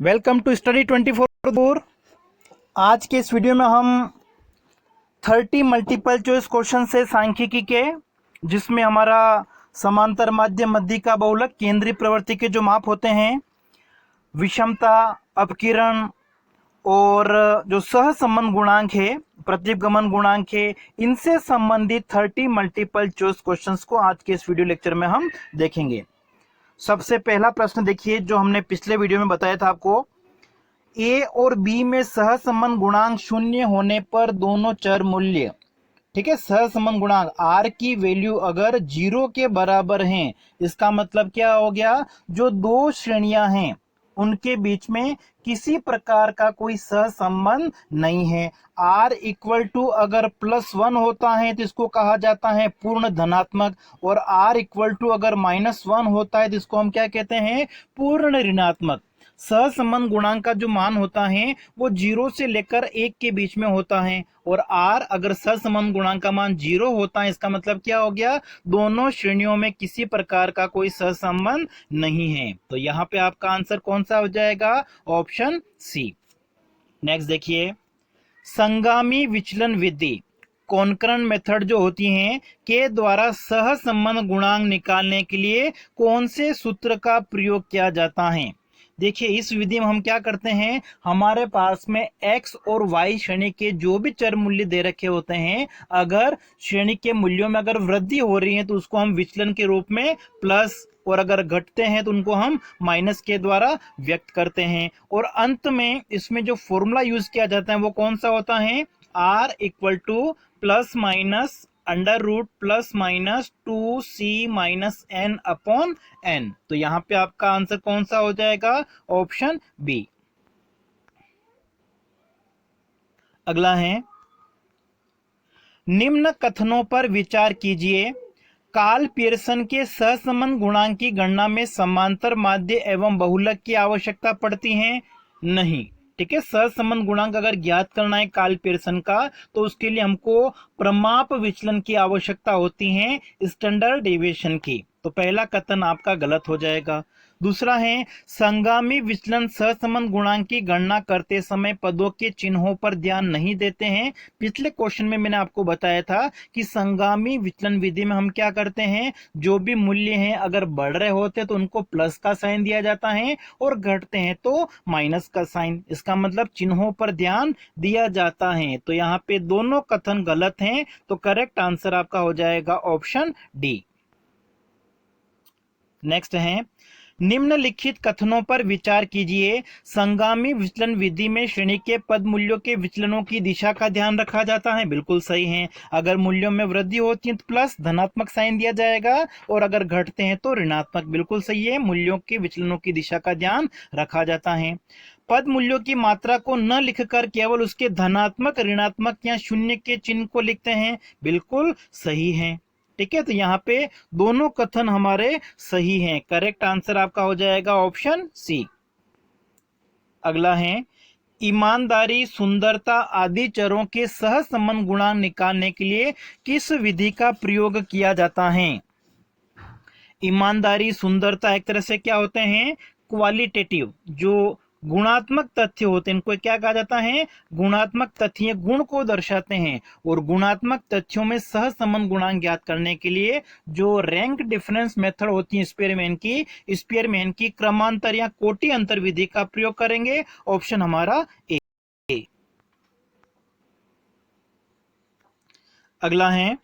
Welcome to study 24। आज के इस वीडियो में हम 30 मल्टीपल चॉइस क्वेश्चन से सांख्यिकी के, जिसमें हमारा समांतर माध्य मध्यिका बहुलक केंद्रीय प्रवृत्ति के जो माप होते हैं, विषमता, अपकिरण और जो सहसंबंध गुणांक है, प्रतिगमन गुणांक है, इनसे संबंधित 30 मल्टीपल चॉइस क्वेश्चंस को आज के इस वीडियो लेक्चर में हम देखेंगे। सबसे पहला प्रश्न देखिए, जो हमने पिछले वीडियो में बताया था आपको। ए और बी में सहसंबंध गुणांक शून्य होने पर दोनों चर मूल्य, ठीक है, सहसंबंध गुणांक आर की वैल्यू अगर 0 के बराबर हैं, इसका मतलब क्या हो गया, जो दो श्रेणियां हैं उनके बीच में किसी प्रकार का कोई सहसंबंध नहीं है। आर इक्वल टू अगर +1 होता है तो इसको कहा जाता है पूर्ण धनात्मक, और आर इक्वल टू अगर -1 होता है तो इसको हम क्या कहते हैं, पूर्ण ऋणात्मक। सहसंबंध गुणांक का जो मान होता है वो 0 से लेकर 1 के बीच में होता है, और आर अगर सहसंबंध गुणांक का मान 0 होता है, इसका मतलब क्या हो गया, दोनों श्रेणियों में किसी प्रकार का कोई सहसंबंध नहीं है। तो यहाँ पे आपका आंसर कौन सा हो जाएगा, ऑप्शन सी। नेक्स्ट देखिए, संगामी विचलन विधि, कॉनकरंट मेथड जो होती हैं के द्वारा सहसंबंध गुणांक निकालने के लिए कौन से सूत्र का प्रयोग किया जाता है। देखिए, इस विधि में हम क्या करते हैं, हमारे पास में x और y श्रेणी के जो भी चर मूल्य दे रखे होते हैं, अगर श्रेणी के मूल्यों में अगर वृद्धि हो रही है तो उसको हम विचलन के रूप में प्लस, और अगर घटते हैं तो उनको हम माइनस के द्वारा व्यक्त करते हैं। और अंत में इसमें जो फॉर्मूला यूज किया जाता है वो कौन सा होता है, r equal to plus minus under root plus minus 2c minus n upon n। तो यहां पे आपका आंसर कौन सा हो जाएगा, ऑप्शन बी। अगला है, निम्न कथनों पर विचार कीजिए। कार्ल पियर्सन के सहसंबंध गुणांक की गणना में समांतर माध्य एवं बहुलक की आवश्यकता पड़ती है, नहीं। ठीक है, सहसंबंध गुणांक अगर ज्ञात करना है कार्ल पियर्सन का, तो उसके लिए हमको प्रमाप विचलन की आवश्यकता होती है, स्टैंडर्ड डेविएशन की। तो पहला कथन आपका गलत हो जाएगा। दूसरा है, संगामी विचलन सहसंबंध गुणांक की गणना करते समय पदों के चिन्हों पर ध्यान नहीं देते हैं। पिछले क्वेश्चन में मैंने आपको बताया था कि संगामी विचलन विधि में हम क्या करते हैं, जो भी मूल्य हैं अगर बढ़ रहे होते हैं तो उनको प्लस का साइन दिया जाता है, और घटते हैं तो माइनस का साइन। इसका मतलब चिन्हों पर ध्यान दिया जाता है। तो यहाँ पे दोनों कथन गलत हैं, तो करेक्ट आंसर आपका हो जाएगा ऑप्शन डी। नेक्स्ट है, निम्नलिखित कथनों पर विचार कीजिए। संगामी विचलन विधि में श्रेणी के पद मूल्यों के विचलनों की दिशा का ध्यान रखा जाता है, बिल्कुल सही है। अगर मूल्यों में वृद्धि होती है तो प्लस धनात्मक साइन दिया जाएगा, और अगर घटते हैं तो ऋणात्मक, बिल्कुल सही है। मूल्यों के विचलनों की दिशा का ध्यान रखा जाता है। पद मूल्यों की मात्रा को न लिखकर केवल उसके धनात्मक, ऋणात्मक या शून्य के चिन्ह को लिखते हैं, बिल्कुल सही है। ठीक है, तो यहाँ पे दोनों कथन हमारे सही हैं। करेक्ट आंसर आपका हो जाएगा ऑप्शन सी। अगला है, ईमानदारी, सुंदरता आदि चरों के सहसंबंध गुणांक निकालने के लिए किस विधि का प्रयोग किया जाता है। ईमानदारी, सुंदरता एक तरह से क्या होते हैं, क्वालिटेटिव, जो गुणात्मक तथ्य होते हैं, इनको क्या कहा जाता है, गुणात्मक तथ्य, गुण को दर्शाते हैं। और गुणात्मक तथ्यों में सहसंबंध गुणांक ज्ञात करने के लिए जो रैंक डिफरेंस मेथड होती है स्पीयरमैन की क्रमांतर या कोटि अंतर विधि का प्रयोग करेंगे। ऑप्शन हमारा ए। अगला है,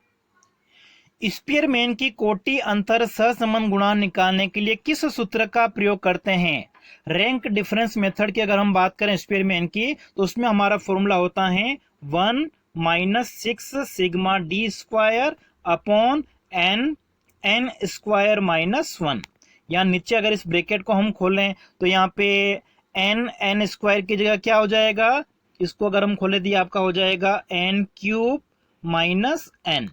स्पीयरमैन की कोटि अंतर सहसंबंध गुणांक निकालने के लिए किस सूत्र का प्रयोग करते हैं। रैंक डिफरेंस मेथड की अगर हम बात करें स्पीयरमैन की, तो उसमें हमारा फॉर्मूला होता है 1 - 6 sigma D square upon n square -1। या नीचे अगर इस ब्रैकेट को हम खोलें तो यहाँ पे n स्क्वायर की जगह क्या हो जाएगा, इसको अगर हम खोले दिए आपका हो जाएगा n³ - n।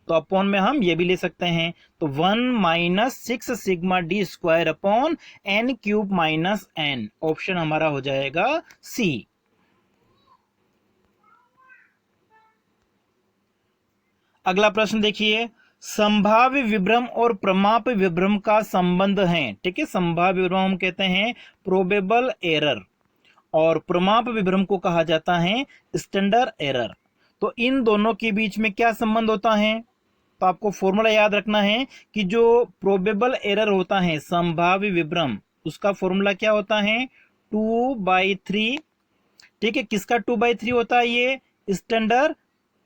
तो अपॉन में हम ये भी ले सकते हैं, तो 1 - 6 sigma D square upon n³ - n। Option हमारा हो जाएगा सी। अगला प्रश्न देखिए, संभाव्य विभ्रम और प्रमाप विभ्रम का संबंध है। ठीक है, संभाव्य विभ्रम हम कहते हैं प्रोबेबल एरर और प्रमाप विभ्रम को कहा जाता है स्टैंडर्ड एरर। तो इन दोनों के बीच में क्या संबंध होता है? तो आपको फॉर्मूला याद रखना है कि जो प्रोबेबल एरर होता है, संभाव्य विभ्रम, उसका फॉर्मूला क्या होता है? 2/3। ठीक है, किसका 2/3 होता है? ये स्टैंडर्ड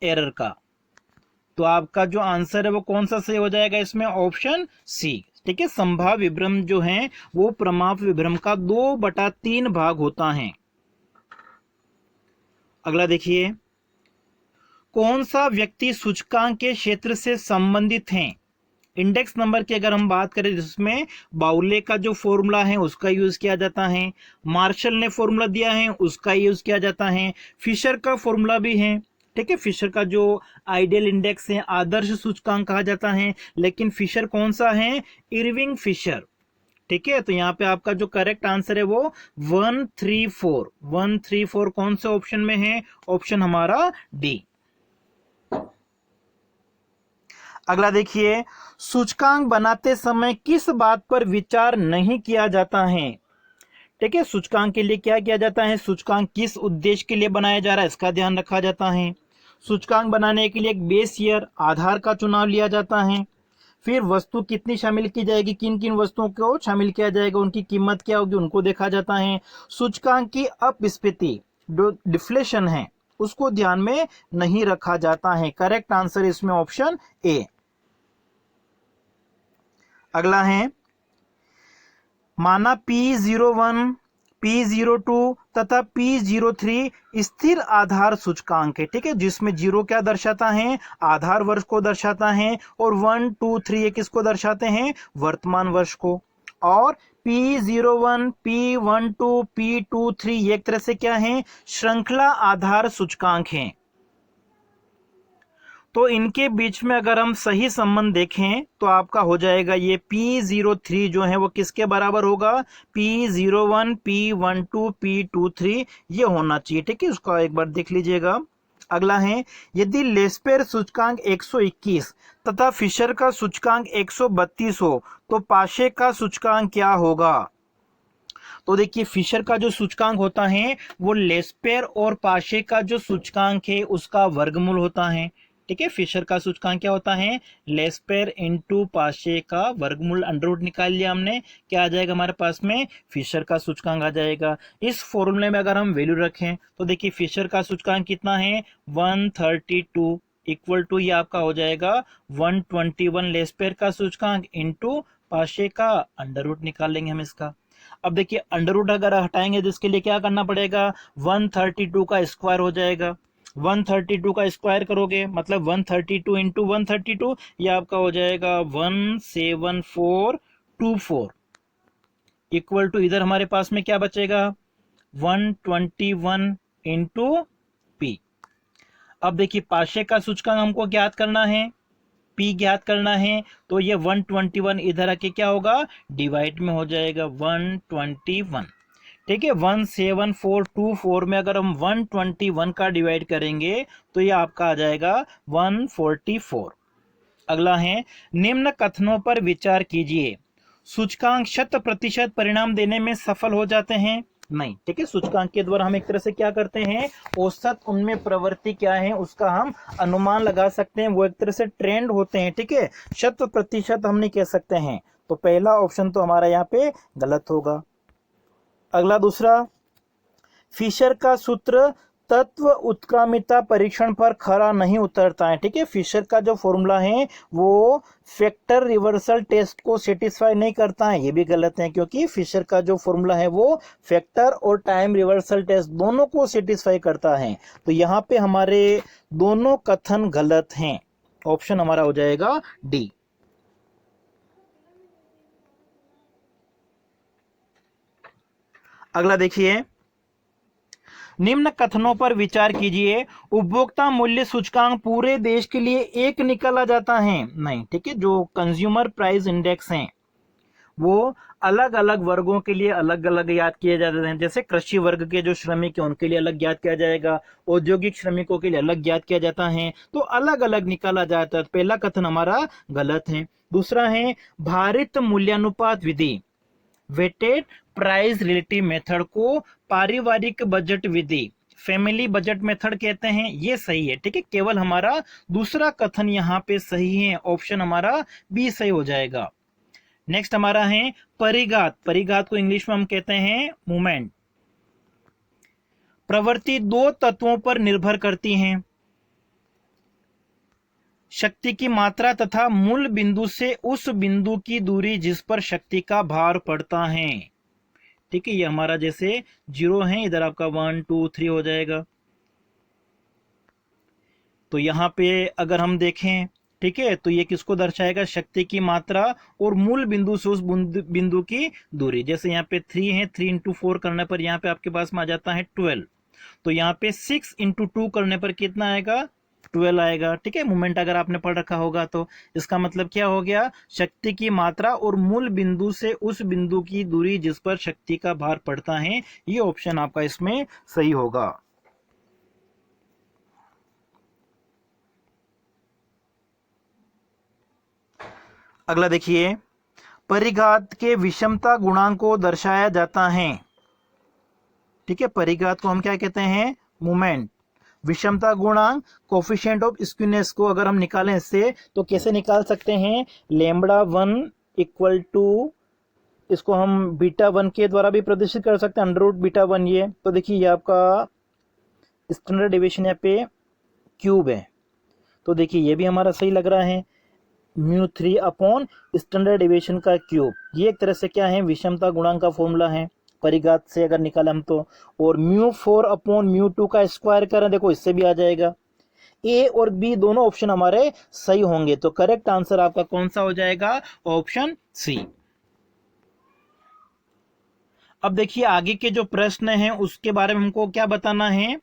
एरर का। तो आपका जो आंसर है वो कौन सा सही हो जाएगा इसमें? Option C. ठीक है, संभाव्य विभ्रम जो है वो प्रमाप विभ्रम का 2/3 भाग होता है। अगला देखिए, कौन सा व्यक्ति सूचकांक के क्षेत्र से संबंधित है? इंडेक्स नंबर की अगर हम बात करें जिसमें बाउले का जो फॉर्मूला है उसका यूज किया जाता है, मार्शल ने फॉर्मूला दिया है उसका यूज किया जाता है, फिशर का फॉर्मूला भी है। ठीक है, फिशर का जो आइडियल इंडेक्स है, आदर्श सूचकांक कहा जाता है, लेकिन फिशर कौन सा है? Irving Fisher. ठीक है, तो यहाँ पे आपका जो करेक्ट आंसर है वो 134। 134 कौन से ऑप्शन में है? ऑप्शन हमारा डी। अगला देखिए, सूचकांक बनाते समय किस बात पर विचार नहीं किया जाता है? ठीक है, सूचकांक के लिए क्या किया जाता है? सूचकांक किस उद्देश्य के लिए बनाया जा रहा है इसका ध्यान रखा जाता है। सूचकांक बनाने के लिए एक बेस ईयर, आधार का चुनाव लिया जाता है। फिर वस्तु कितनी शामिल की जाएगी, किन किन वस्तुओं को शामिल किया जाएगा, उनकी कीमत क्या होगी, उनको देखा जाता है। सूचकांक की अपस्फीति, जो डिफ्लेशन है, उसको ध्यान में नहीं रखा जाता है। करेक्ट आंसर इसमें ऑप्शन ए। अगला है, माना P01, P02 तथा P03 स्थिर आधार सूचकांक है। ठीक है, जिसमें 0 क्या दर्शाता है? आधार वर्ष को दर्शाता है, और 1, 2, 3 ये किसको दर्शाते हैं? वर्तमान वर्ष को। और P01, P12, P23 ये एक तरह से क्या है? श्रृंखला आधार सूचकांक है। तो इनके बीच में अगर हम सही संबंध देखें तो आपका हो जाएगा ये P03 जो है वो किसके बराबर होगा? P01, P12, P23 ये होना चाहिए। ठीक है, उसको एक बार देख लीजिएगा। अगला है, यदि लेस्पेर सूचकांक 121 तथा फिशर का सूचकांक 132 हो तो पाशे का सूचकांक क्या होगा? तो देखिए, फिशर का जो सूचकांक होता है वो लेस्पेर और पाशे का जो सूचकांक है उसका वर्गमूल होता है। ठीक है, फिशर का सूचकांक क्या होता है? लेस्पेर इंटू पाशे का वर्गमूल, अंडर रूट निकाल लिया हमने, क्या आ जाएगा हमारे पास में? फिशर का सूचकांक आ जाएगा। इस फॉर्मूले में अगर हम वैल्यू रखें तो देखिए फिशर का सूचकांक कितना है? 132 इक्वल टू ये आपका हो जाएगा 121 लेस्पेर का सूचकांक इंटू पाशे का, अंडर रूट निकाल लेंगे हम इसका। अब देखिए, अंडर रूट अगर हटाएंगे तो इसके लिए क्या करना पड़ेगा? 132 का स्क्वायर हो जाएगा। 132 का स्क्वायर करोगे मतलब 132 इंटू 132, ये आपका हो जाएगा 17424 इक्वल टू, इधर हमारे पास में क्या बचेगा? 121 इंटू पी। अब देखिए, पाशे का सूचकांक हमको ज्ञात करना है, पी ज्ञात करना है, तो ये 121 इधर आके क्या होगा? डिवाइड में हो जाएगा 121। ठीक है, 17424 में अगर हम 121 का डिवाइड करेंगे तो ये आपका आ जाएगा 144। अगला है, निम्न कथनों पर विचार कीजिए। सूचकांक 100% परिणाम देने में सफल हो जाते हैं? नहीं। ठीक है, सूचकांक के द्वारा हम एक तरह से क्या करते हैं? औसत उनमें प्रवृत्ति क्या है उसका हम अनुमान लगा सकते हैं, वो एक तरह से ट्रेंड होते हैं। ठीक है, 100% हम नहीं कह सकते हैं, तो पहला ऑप्शन तो हमारा यहाँ पे गलत होगा। अगला दूसरा, फिशर का सूत्र तत्व उत्क्रमिता परीक्षण पर खरा नहीं उतरता है। ठीक है, फिशर का जो फॉर्मूला है वो फैक्टर रिवर्सल टेस्ट को सेटिस्फाई नहीं करता है, ये भी गलत है, क्योंकि फिशर का जो फॉर्मूला है वो फैक्टर और टाइम रिवर्सल टेस्ट दोनों को सेटिस्फाई करता है। तो यहाँ पे हमारे दोनों कथन गलत हैं, ऑप्शन हमारा हो जाएगा डी। अगला देखिए, निम्न कथनों पर विचार कीजिए। उपभोक्ता मूल्य सूचकांक पूरे देश के लिए एक निकाला जाता है? नहीं। ठीक है, जो कंज्यूमर प्राइस इंडेक्स है वो अलग अलग वर्गों के लिए अलग अलग याद किए जाते हैं। जैसे कृषि वर्ग के जो श्रमिक हैं उनके लिए अलग याद किया जाएगा, औद्योगिक श्रमिकों के लिए अलग याद किया जाता है, तो अलग अलग निकाला जाता है। पहला कथन हमारा गलत है। दूसरा है भारित मूल्यानुपात विधि, वेटेड प्राइस रिलेटिव मेथड को पारिवारिक बजट विधि, फैमिली बजट मेथड कहते हैं, ये सही है। ठीक है, केवल हमारा दूसरा कथन यहाँ पे सही है, ऑप्शन हमारा बी सही हो जाएगा। नेक्स्ट हमारा है परिघात। परिघात को इंग्लिश में हम कहते हैं मूवमेंट। प्रवृत्ति दो तत्वों पर निर्भर करती है, शक्ति की मात्रा तथा मूल बिंदु से उस बिंदु की दूरी जिस पर शक्ति का भार पड़ता है। ठीक है, ये हमारा जैसे 0 है, इधर आपका 1 2 3 हो जाएगा। तो यहाँ पे अगर हम देखें, ठीक है, तो ये किसको दर्शाएगा, शक्ति की मात्रा और मूल बिंदु से उस बिंदु की दूरी। जैसे यहाँ पे 3 है, 3 इंटू 4 करने पर यहाँ पे आपके पास में आ जाता है 12। तो यहाँ पे 6 इंटू 2 करने पर कितना आएगा, 12 आएगा। ठीक है, मोमेंट अगर आपने पढ़ रखा होगा तो इसका मतलब क्या हो गया, शक्ति की मात्रा और मूल बिंदु से उस बिंदु की दूरी जिस पर शक्ति का भार पड़ता है, ये ऑप्शन आपका इसमें सही होगा। अगला देखिए, परिघात के विषमता गुणांक को दर्शाया जाता है। ठीक है, परिघात को हम क्या कहते हैं, मोमेंट। विषमता गुणांक कोफिशिएंट ऑफ स्क्यूनेस को अगर हम निकालें इससे तो कैसे निकाल सकते हैं, लैम्बडा 1 इक्वल टू, इसको हम बीटा 1 के द्वारा भी प्रदर्शित कर सकते हैं, अंडर रूट बीटा 1। ये तो देखिए ये आपका स्टैंडर्ड डेविएशन यहाँ पे क्यूब है, तो देखिए ये भी हमारा सही लग रहा है, μ3 अपॉन स्टैंडर्ड डेविएशन का क्यूब। ये एक तरह से क्या है, विषमता गुणांक का फॉर्मूला है परिघात से अगर निकाले हम तो। और μ4 अपॉन μ2 का स्क्वायर करें, देखो इससे भी आ जाएगा। ए और बी दोनों ऑप्शन हमारे सही होंगे, तो करेक्ट आंसर आपका कौन सा हो जाएगा, ऑप्शन सी। अब देखिए आगे के जो प्रश्न हैं उसके बारे में हमको क्या बताना है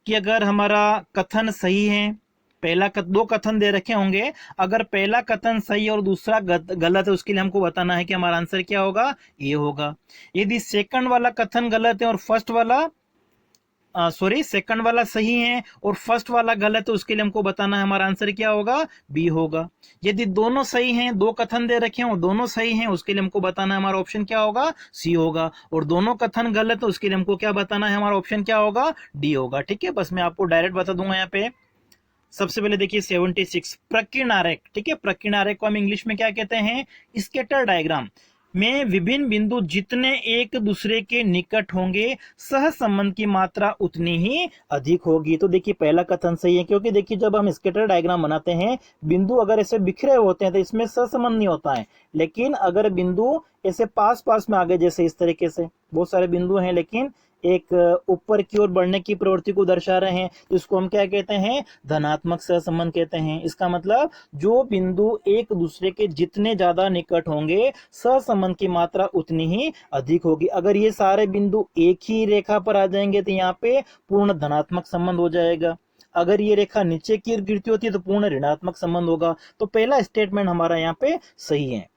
कि अगर हमारा कथन सही है, पहला दो कथन दे रखे होंगे, अगर पहला कथन सही है और दूसरा गलत है, उसके लिए हमको बताना है कि हमारा आंसर क्या होगा, ये होगा। यदि सेकंड वाला कथन गलत है और फर्स्ट वाला सेकंड वाला सही है और फर्स्ट वाला गलत है, उसके लिए हमको बताना है हमारा आंसर क्या होगा, बी होगा। यदि दोनों सही हैं, दो कथन दे रखे हैं दोनों सही हैं, उसके लिए हमको बताना है हमारा ऑप्शन क्या होगा, सी होगा। और दोनों कथन गलत है, उसके लिए हमको क्या बताना है, हमारा ऑप्शन क्या होगा, डी होगा। ठीक है, बस मैं आपको डायरेक्ट बता दूंगा यहाँ पे। सबसे पहले देखिए 76 प्रकीर्ण आरेख। ठीक है, प्रकीर्ण आरेख को हम इंग्लिश में क्या कहते हैं, स्कैटर डायग्राम में विभिन्न बिंदु जितने एक दूसरे के निकट होंगे सह संबंध की मात्रा उतनी ही अधिक होगी। तो देखिए पहला कथन सही है, क्योंकि देखिए जब हम स्कैटर डायग्राम बनाते हैं, बिंदु अगर ऐसे बिखरे होते हैं तो इसमें सहसंबंध नहीं होता है। लेकिन अगर बिंदु ऐसे पास पास में आ गए, जैसे इस तरीके से बहुत सारे बिंदु हैं लेकिन एक ऊपर की ओर बढ़ने की प्रवृत्ति को दर्शा रहे हैं, तो इसको हम क्या कहते हैं, धनात्मक सहसंबंध कहते हैं। इसका मतलब जो बिंदु एक दूसरे के जितने ज्यादा निकट होंगे सहसंबंध की मात्रा उतनी ही अधिक होगी। अगर ये सारे बिंदु एक ही रेखा पर आ जाएंगे तो यहाँ पे पूर्ण धनात्मक संबंध हो जाएगा। अगर ये रेखा नीचे की ओर गिरती होती है तो पूर्ण ऋणात्मक संबंध होगा। तो पहला स्टेटमेंट हमारा यहाँ पे सही है।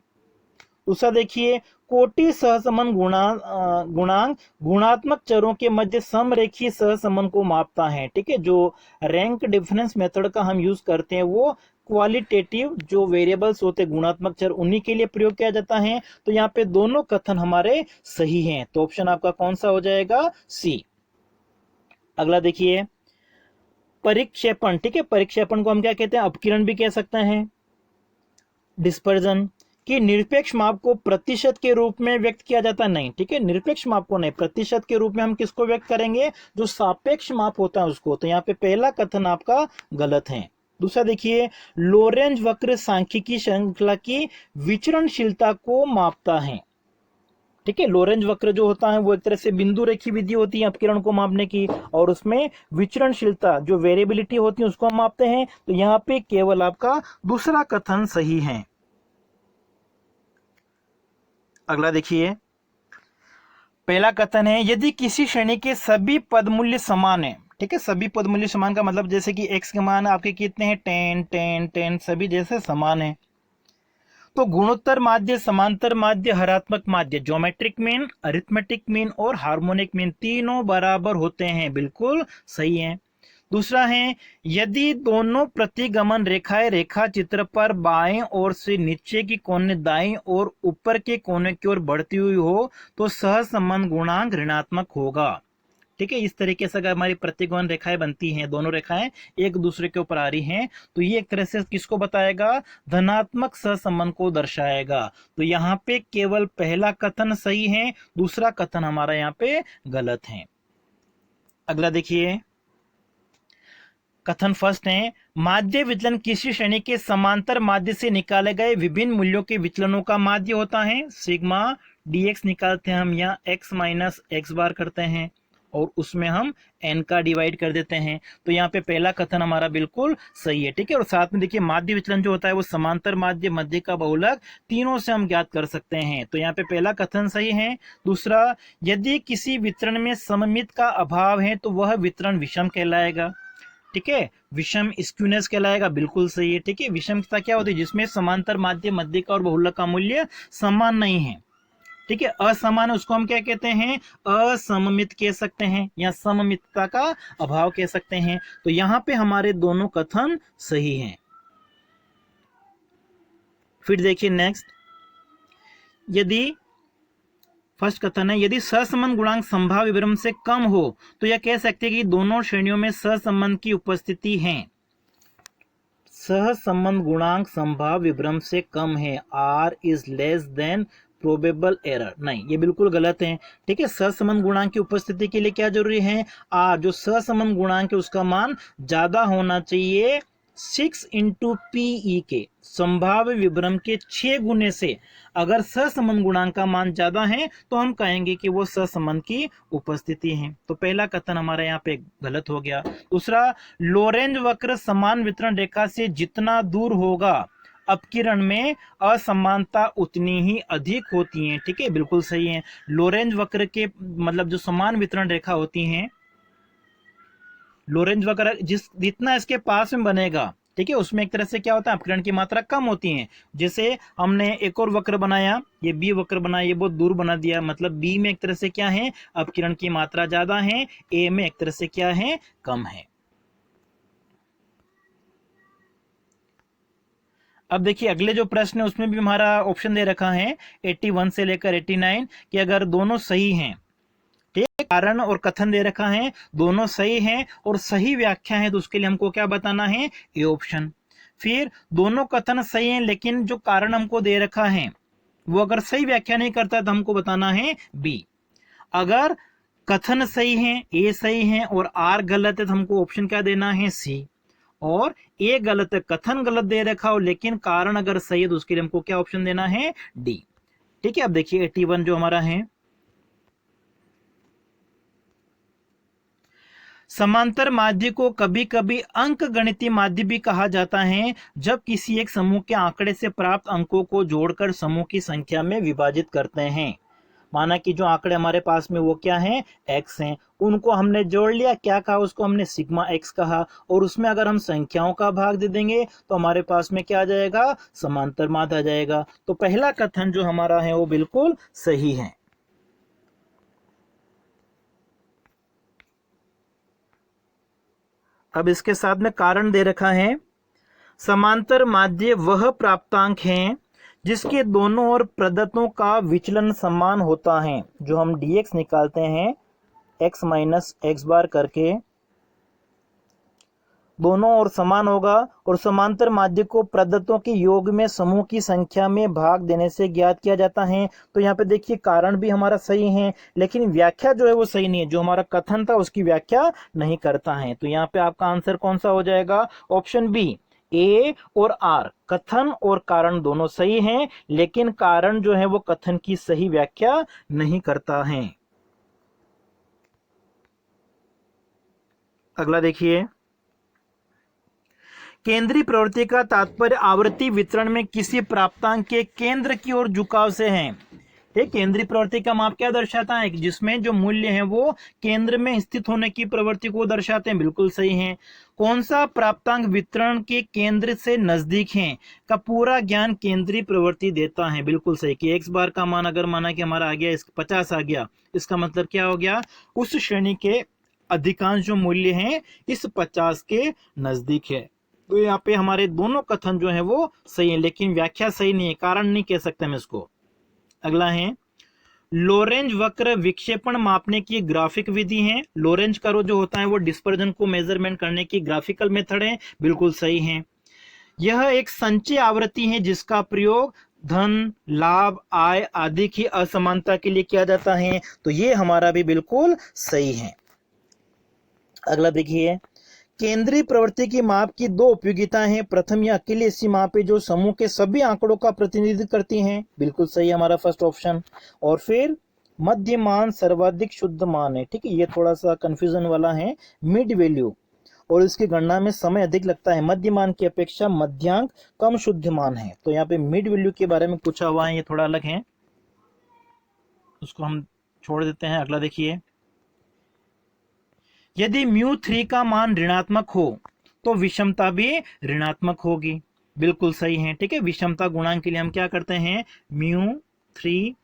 दूसरा देखिए, कोटि सहसंबंध गुणांक गुणात्मक चरों के मध्य समरेखीय सहसंबंध को मापता है। ठीक है, जो रैंक डिफरेंस मेथड का हम यूज करते हैं वो क्वालिटेटिव जो वेरिएबल्स होते हैं गुणात्मक चर, उन्हीं के लिए प्रयोग किया जाता है। तो यहाँ पे दोनों कथन हमारे सही हैं, तो ऑप्शन आपका कौन सा हो जाएगा, सी। अगला देखिए परिक्षेपण। ठीक है, परिक्षेपण को हम क्या कहते हैं, अपकिरण भी कह सकते हैं। डिस्पर्जन कि निरपेक्ष माप को प्रतिशत के रूप में व्यक्त किया जाता नहीं। ठीक है, निरपेक्ष माप को नहीं, प्रतिशत के रूप में हम किसको व्यक्त करेंगे, जो सापेक्ष माप होता है उसको। तो यहाँ पे पहला कथन आपका गलत है। दूसरा देखिए, लोरेंज वक्र सांख्यिकी श्रृंखला की विचरणशीलता को मापता है। ठीक है, लोरेंज वक्र जो होता है वो एक तरह से बिंदु रेखी विधि होती है अपकिरण को मापने की, और उसमें विचरणशीलता जो वेरिएबिलिटी होती है उसको हम मापते हैं। तो यहाँ पे केवल आपका दूसरा कथन सही है। अगला देखिए, पहला कथन है, यदि किसी श्रेणी के सभी पद मूल्य समान है। ठीक है, सभी पद मूल्य समान का मतलब जैसे कि x के मान आपके कितने हैं, 10 10 10, सभी जैसे समान है, तो गुणोत्तर माध्य, समांतर माध्य, हरात्मक माध्य, ज्योमेट्रिक मीन, अरिथमेटिक मीन और हार्मोनिक मीन तीनों बराबर होते हैं, बिल्कुल सही है। दूसरा है, यदि दोनों प्रतिगमन रेखाएं रेखा चित्र पर बाएं ओर से नीचे की कोने दाईं और ऊपर के कोने की ओर बढ़ती हुई हो तो सहसंबंध गुणांक ऋणात्मक होगा। ठीक है, इस तरीके से अगर हमारी प्रतिगमन रेखाएं बनती हैं, दोनों रेखाएं एक दूसरे के ऊपर आ रही हैं, तो ये एक तरह से किसको बताएगा, धनात्मक सहसंबंध को दर्शाएगा। तो यहाँ पे केवल पहला कथन सही है, दूसरा कथन हमारा यहाँ पे गलत है। अगला देखिए, कथन फर्स्ट है, माध्य विचलन किसी श्रेणी के समांतर माध्य से निकाले गए विभिन्न मूल्यों के विचलनों का माध्य होता है। सिग्मा dx निकालते हैं हम, या x माइनस एक्स बार करते हैं और उसमें हम n का डिवाइड कर देते हैं। तो यहाँ पे पहला कथन हमारा बिल्कुल सही है। ठीक है, और साथ में देखिए माध्य विचलन जो होता है वो समांतर माध्य, मध्य का बहुलक, तीनों से हम ज्ञात कर सकते हैं। तो यहाँ पे पहला कथन सही है। दूसरा, यदि किसी वितरण में सममित का अभाव है तो वह वितरण विषम कहलाएगा। ठीक है, विषम स्क्यूनेस कहलाएगा, बिल्कुल सही है। ठीक है, विषमता क्या होती है, जिसमें समांतर माध्य, मध्य का और बहुलक का मूल्य समान नहीं है। ठीक है, असमान है उसको हम क्या कहते हैं, असममित कह सकते हैं, या सममितता का अभाव कह सकते हैं। तो यहां पे हमारे दोनों कथन सही हैं। फिर देखिए नेक्स्ट, यदि फर्स्ट कथन है, यदि सहसंबंध गुणांक संभाव्य विभ्रम से कम हो तो यह कह सकते हैं कि दोनों श्रेणियों में सहसंबंध की उपस्थिति है। सहसंबंध गुणांक संभाव्य विभ्रम से कम है, R is less than probable error, नहीं, ये बिल्कुल गलत है। ठीक है, सहसंबंध गुणांक की उपस्थिति के लिए क्या जरूरी है, आर जो सहसंबंध गुणांक है उसका मान ज्यादा होना चाहिए 6 इंटू पीई के, संभाव्य विभ्रम के 6 गुने से। अगर सहसंबंध गुणांक का मान ज्यादा है तो हम कहेंगे कि वो सहसंबंध की उपस्थिति है। तो पहला कथन हमारा यहाँ पे गलत हो गया। दूसरा, लोरेंज वक्र समान वितरण रेखा से जितना दूर होगा अपकिरण में असमानता उतनी ही अधिक होती है। ठीक है, बिल्कुल सही है। लोरेंज वक्र के मतलब जो समान वितरण रेखा होती हैं, लोरेंज वक्र जितना इसके पास में बनेगा, ठीक है, उसमें एक तरह से क्या होता है, अपकिरण की मात्रा कम होती है। जैसे हमने एक और वक्र बनाया, ये बी वक्र बनाया, ये बहुत दूर बना दिया, मतलब बी में एक तरह से क्या है, अपकिरण की मात्रा ज्यादा है, ए में एक तरह से क्या है, कम है। अब देखिए अगले जो प्रश्न है उसमें भी हमारा ऑप्शन दे रखा है 81 से लेकर 89 कि अगर दोनों सही हैं, ठीक, कारण और कथन दे रखा है, दोनों सही हैं और सही व्याख्या है, तो उसके लिए हमको क्या बताना है, ए ऑप्शन। फिर दोनों कथन सही हैं लेकिन जो कारण हमको दे रखा है वो अगर सही व्याख्या नहीं करता तो हमको बताना है बी। अगर कथन सही है, ए सही है और आर गलत है तो हमको ऑप्शन क्या देना है, सी। और ए गलत है, कथन गलत दे रखा हो लेकिन कारण अगर सही है तो उसके लिए हमको क्या ऑप्शन देना है, डी। ठीक है, अब देखिए 81 जो हमारा है, समांतर माध्य को कभी कभी अंक गणितीय माध्य भी कहा जाता है जब किसी एक समूह के आंकड़े से प्राप्त अंकों को जोड़कर समूह की संख्या में विभाजित करते हैं। माना कि जो आंकड़े हमारे पास में वो क्या हैं, x हैं, उनको हमने जोड़ लिया, क्या कहा उसको हमने, सिग्मा x कहा, और उसमें अगर हम संख्याओं का भाग दे देंगे तो हमारे पास में क्या आ जाएगा, समांतर माध्य आ जाएगा। तो पहला कथन जो हमारा है वो बिल्कुल सही है। अब इसके साथ में कारण दे रखा है, समांतर माध्य वह प्राप्तांक है जिसके दोनों ओर प्रदत्तों का विचलन समान होता है। जो हम dx निकालते हैं x माइनस एक्स बार करके, दोनों ओर समान होगा, और समांतर माध्य को प्रदत्तों के योग में समूह की संख्या में भाग देने से ज्ञात किया जाता है। तो यहाँ पे देखिए कारण भी हमारा सही है लेकिन व्याख्या जो है वो सही नहीं है, जो हमारा कथन था उसकी व्याख्या नहीं करता है। तो यहाँ पे आपका आंसर कौन सा हो जाएगा, ऑप्शन बी, ए और आर, कथन और कारण दोनों सही हैं लेकिन कारण जो है वो कथन की सही व्याख्या नहीं करता है। अगला देखिए, केंद्रीय प्रवृत्ति का तात्पर्य आवृत्ति वितरण में किसी प्राप्तांक के केंद्र की ओर झुकाव से है। एक केंद्रीय प्रवृत्ति का माप क्या दर्शाता है? जिसमें जो मूल्य है वो केंद्र में स्थित होने की प्रवृत्ति को दर्शाते हैं। बिल्कुल सही है। कौन सा प्राप्तांक वितरण के केंद्र से नजदीक है का पूरा ज्ञान केंद्रीय प्रवृत्ति देता है? बिल्कुल सही कि x बार का मान अगर माना कि हमारा आ गया 50 आ गया, इसका मतलब क्या हो गया? उस श्रेणी के अधिकांश जो मूल्य हैं इस 50 के नजदीक है। तो यहाँ पे हमारे दोनों कथन जो है वो सही है, लेकिन व्याख्या सही नहीं है, कारण नहीं कह सकते हम इसको। अगला है लोरेंज वक्र विक्षेपण मापने की ग्राफिक विधि है। लोरेंज कर्व जो होता है वो डिस्पर्जन को मेजरमेंट करने की ग्राफिकल मेथड है। बिल्कुल सही है। यह एक संचय आवृत्ति है जिसका प्रयोग धन, लाभ, आय आदि की असमानता के लिए किया जाता है। तो ये हमारा भी बिल्कुल सही है। अगला देखिए, केंद्रीय प्रवृत्ति की माप की दो उपयोगिता हैं। प्रथम, यह अकेली ऐसी माप है जो समूह के सभी आंकड़ों का प्रतिनिधित्व करती हैं। बिल्कुल सही हमारा फर्स्ट ऑप्शन। और फिर मध्य मान सर्वाधिक शुद्ध मान है। ठीक है, ये थोड़ा सा कंफ्यूजन वाला है। मिड वैल्यू और इसकी गणना में समय अधिक लगता है। मध्य मान की अपेक्षा मध्यांक कम शुद्ध मान है। तो यहाँ पे मिड वैल्यू के बारे में पूछा हुआ है, ये थोड़ा अलग है, उसको हम छोड़ देते हैं। अगला देखिए, यदि μ3 का मान ऋणात्मक हो तो विषमता भी ऋणात्मक होगी। बिल्कुल सही है। ठीक है, विषमता गुणांक के लिए हम क्या करते हैं? μ3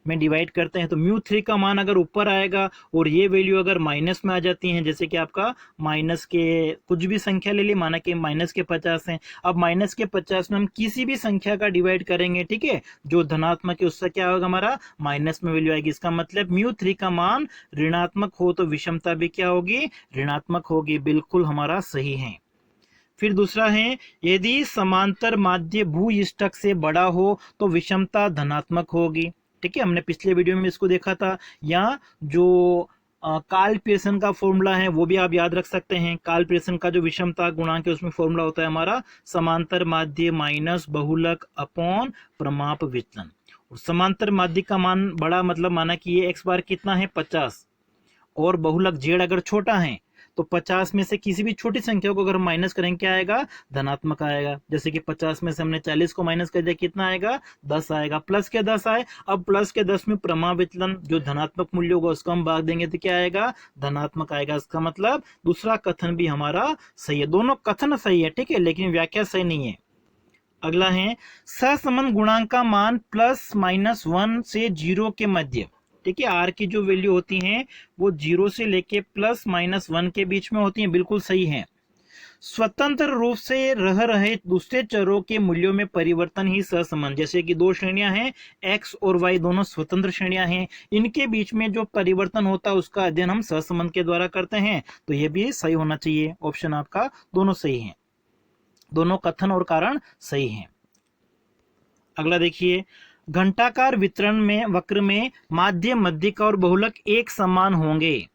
में डिवाइड करते हैं। तो μ3 का मान अगर ऊपर आएगा और ये वैल्यू अगर माइनस में आ जाती है, जैसे कि आपका माइनस के कुछ भी संख्या ले ली, माना कि माइनस के 50 हैं। अब माइनस के 50 में हम किसी भी संख्या का डिवाइड करेंगे, ठीक है, जो धनात्मक है उससे क्या होगा? हमारा माइनस में वैल्यू आएगी। इसका मतलब μ3 का मान ऋणात्मक हो तो विषमता भी क्या होगी? ऋणात्मक होगी। बिल्कुल हमारा सही है। फिर दूसरा है, यदि समांतर माध्य भूयिष्ठक से बड़ा हो तो विषमता धनात्मक होगी। ठीक है, हमने पिछले वीडियो में इसको देखा था। या जो कार्ल पियर्सन का फॉर्मूला है वो भी आप याद रख सकते हैं। कार्ल पियर्सन का जो विषमता गुणांक है उसमें फॉर्मूला होता है हमारा समांतर माध्य माइनस बहुलक अपॉन प्रमाप विचलन। और समांतर माध्य का मान बड़ा मतलब माना कि ये x बार कितना है? 50, और बहुलक z अगर छोटा है तो 50 में से किसी भी छोटी संख्या को अगर हम माइनस करेंगे क्या आएगा? धनात्मक आएगा। जैसे कि 50 में से हमने 40 को माइनस कर दिया, कितना आएगा? 10 आएगा। प्लस के 10 आए। अब प्लस के 10 में प्रमाप विचलन जो धनात्मक मूल्य होगा उसको हम भाग देंगे तो क्या आएगा? धनात्मक आएगा। इसका मतलब दूसरा कथन भी हमारा सही है। दोनों कथन सही है, ठीक है, लेकिन व्याख्या सही नहीं है। अगला है, सहसंबंध गुणांक का मान +-1 से 0 के मध्य। ठीक है, आर की जो वैल्यू होती हैं वो 0 से लेके +-1 के बीच में होती हैं। बिल्कुल सही है। स्वतंत्र रूप से रह रहे दूसरे चरों के मूल्यों में परिवर्तन ही सहसंबंध। जैसे कि दो श्रेणियां हैं, x और y, दोनों स्वतंत्र श्रेणियां हैं, इनके बीच में जो परिवर्तन होता है उसका अध्ययन हम सहसंबंध के द्वारा करते हैं। तो यह भी सही होना चाहिए। ऑप्शन आपका दोनों सही है, दोनों कथन और कारण सही हैं। अगला देखिए, घंटाकार वितरण में वक्र में माध्य, मध्यिका और बहुलक एक समान होंगे।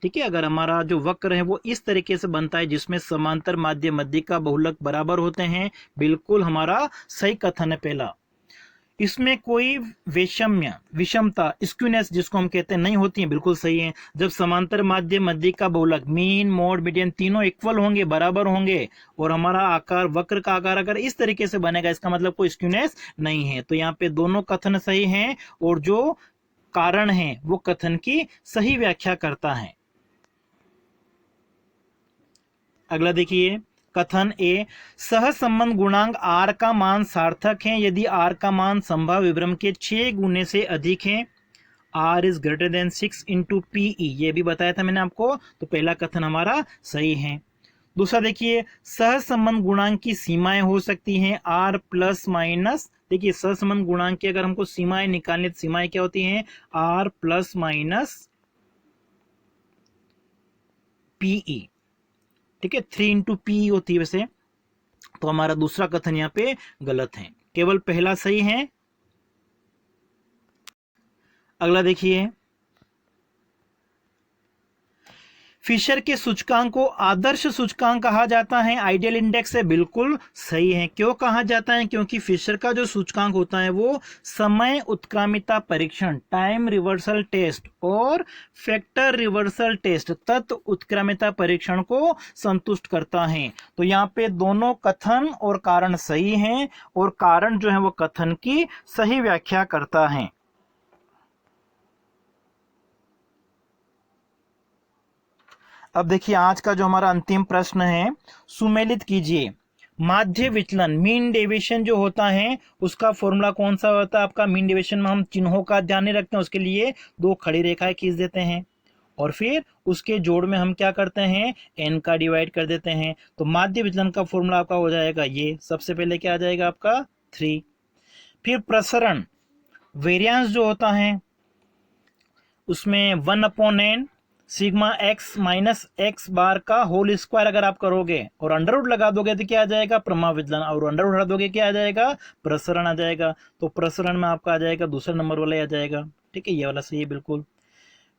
ठीक है, अगर हमारा जो वक्र है वो इस तरीके से बनता है जिसमें समांतर, माध्य, मध्यिका, बहुलक बराबर होते हैं। बिल्कुल हमारा सही कथन है पहला। इसमें कोई वैषम्य, विषमता, स्क्यूनेस जिसको हम कहते हैं नहीं होती है। बिल्कुल सही है। जब समांतर, माध्य, मध्यिका, बहुलक, मीन, मोड, मीडियन तीनों इक्वल होंगे, बराबर होंगे, और हमारा आकार, वक्र का आकार अगर इस तरीके से बनेगा, इसका मतलब कोई स्क्यूनेस नहीं है। तो यहाँ पे दोनों कथन सही हैं और जो कारण है वो कथन की सही व्याख्या करता है। अगला देखिए, कथन ए, सहसंबंध गुणांक r का मान सार्थक है यदि r का मान संभाव्य विभ्रम के 6 गुने से अधिक है। r is greater than 6 into PE, ये भी बताया था मैंने आपको। तो पहला कथन हमारा सही है। दूसरा देखिए, सहसंबंध गुणांक की सीमाएं हो सकती हैं r प्लस माइनस। देखिए, सहसंबंध गुणांक की अगर हमको सीमाएं निकालनी तो सीमाएं क्या होती हैं? r plus minus PE. ठीक है, 3 इंटू पी होती है वैसे। तो हमारा दूसरा कथन यहाँ पे गलत है, केवल पहला सही है। अगला देखिए, फिशर के सूचकांक को आदर्श सूचकांक कहा जाता है, आइडियल इंडेक्स है, बिल्कुल सही है। क्यों कहा जाता है? क्योंकि फिशर का जो सूचकांक होता है वो समय उत्क्रमिता परीक्षण, टाइम रिवर्सल टेस्ट और फैक्टर रिवर्सल टेस्ट, तत्व उत्क्रमिता परीक्षण को संतुष्ट करता है। तो यहाँ पे दोनों कथन और कारण सही हैं और कारण जो है वो कथन की सही व्याख्या करता है। अब देखिए आज का जो हमारा अंतिम प्रश्न है, सुमेलित कीजिए। माध्य विचलन, मीन डेविएशन जो होता है उसका फॉर्मूला कौन सा होता है आपका? मीन डेविएशन में हम चिन्हों का ध्यान नहीं रखते हैं, उसके लिए दो खड़ी रेखाएं खींच देते हैं और फिर उसके जोड़ में हम क्या करते हैं, n का डिवाइड कर देते हैं। तो माध्य विचलन का फॉर्मूला आपका हो जाएगा ये, सबसे पहले क्या आ जाएगा आपका 3। फिर प्रसरण, वेरिएंस जो होता है उसमें 1/n sigma x minus x bar का होल स्क्वायर अगर आप करोगे और अंडर रूट लगा दोगे तो क्या आ जाएगा? प्रमाव विचलन, और अंडर रूट हटा दोगे क्या आ जाएगा? प्रसरण आ जाएगा। तो प्रसरण में आपका आ जाएगा दूसरा नंबर वाला आ जाएगा, ठीक है, ये वाला सही है बिल्कुल।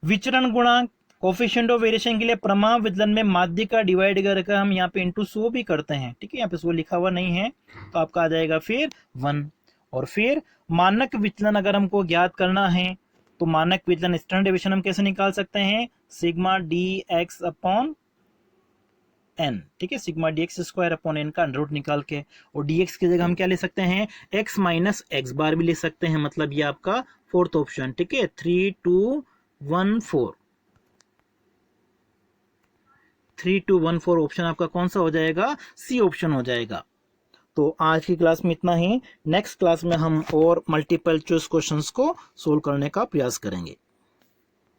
विचरण गुणांक, कोफिशिएंट ऑफ वेरिएशन के लिए प्रमाव विचलन में माध्य का डिवाइड करके हम यहाँ पे इंटू 100 भी करते हैं, ठीक है, यहाँ पे 100 लिखा हुआ नहीं है तो आपका आ जाएगा फिर 1। और फिर मानक विचलन अगर हमको ज्ञात करना है तो मानक विचलन स्टैंडर्ड डेविएशन हम कैसे निकाल सकते हैं? Sigma D X upon N, ठीक है, sigma D X square upon N का अंडर रूट निकाल के, और डी एक्स की जगह हम क्या ले सकते हैं? एक्स माइनस एक्स बार भी ले सकते हैं, मतलब ये आपका फोर्थ ऑप्शन, ठीक है, 3214 3214 ऑप्शन आपका कौन सा हो जाएगा? सी ऑप्शन हो जाएगा। तो आज की क्लास में इतना ही। नेक्स्ट क्लास में हम और मल्टीपल चॉइस क्वेश्चंस को सोल्व करने का प्रयास करेंगे।